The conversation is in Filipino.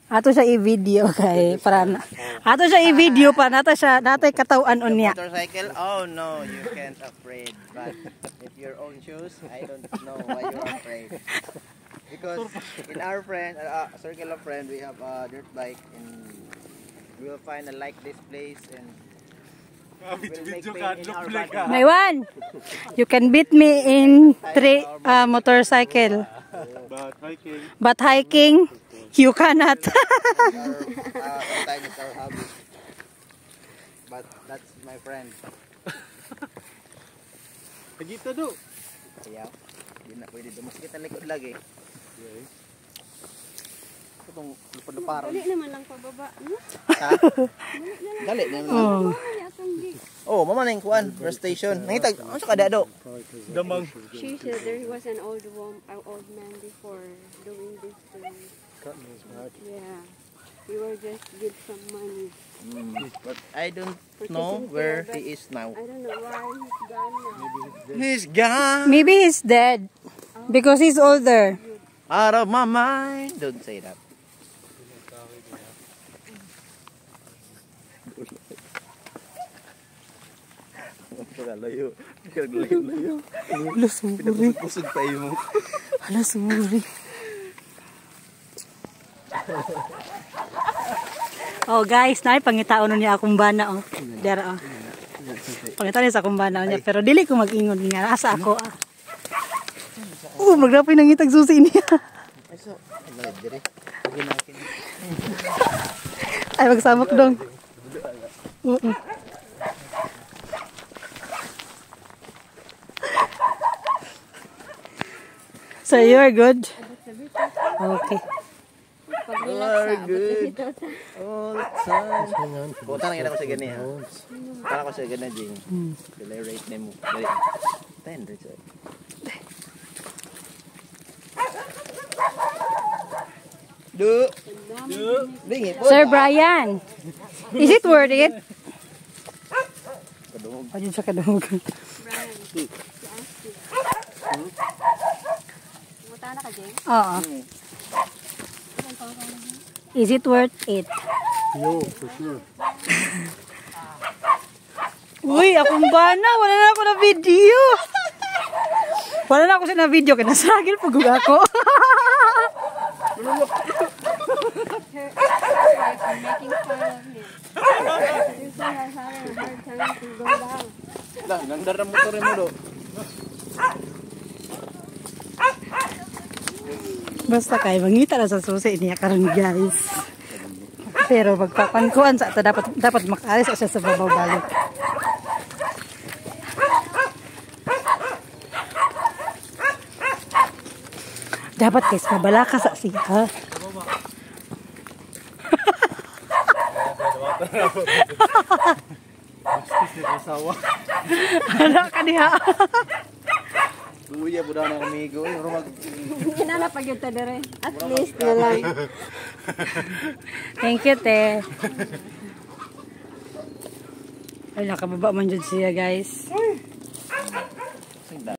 Ato siya i-video kay para na. Ato siya i-video pa nato siya natay katawan unya. Motorcycle? Oh no, you can't afraid. But if your own shoes, I don't know why you're afraid. Because in our friend, circle of friend, we have a dirt bike and we will find a like this place and we'll make pain in our body. Maywan, you can beat me in 3 motorcycle. But hiking, you cannot. Sometimes it's our hobby. But that's my friend. Pagito do. Ayaw. Hindi na pwede do. Mas kita likod lagi. Itong lupad-luparan. Dali naman lang pababa. Ha? Dali naman lang. Oh, mama na yung kuan. Rest station. Nangitag. Ano sa kadado? Damang. She said there was an old man before doing this thing. Yeah. We were just give some money. But I don't know where he is now. I don't know why he's gone now. He's gone. Maybe he's dead because he's older. Out of my mind. Don't say that. Layo. Layo. Hala sumuri. Pusog tayo mo. Hala sumuri. Oh guys, nai pangitaon niya akong bana oh. Dara oh. Pangitaon niya sa akong bana niya pero dili ko mag-ingon nga asa ako ah. Magdapay nang itag susi niya. Ay magsamok dong. So you are good? Okay. You are good all the time. Puta nang ina ko sa gani ha. Para ko sa gani ding. Delay rate name mo. Dali. 10 dito. Do. Dingit. Sir Brian, is it worth it? Kadungog. Ayun sa kadungog. Brian, she asked you. Muta na ka, Jeng? Oo. Is it worth it? Yo, for sure. Uy, akong bana. Wala na ako na video. Wala na ako sa na video. Kaya nasagil pag ako. I'm making fun of him. You say I having a hard time to go down. Lah, nandar na motor mo do. Basta kay mangita na sa susi niya karon guys. Pero pagpapankuan sa ata dapat makalis siya sa babaw balik. Dapat guys mabala ka sa siya. Ala ka diha. Luya po daw na amigo. Kinala pag yun ta dire. At least na lang. Thank you, te. Ay, nakababa man dyan siya, guys.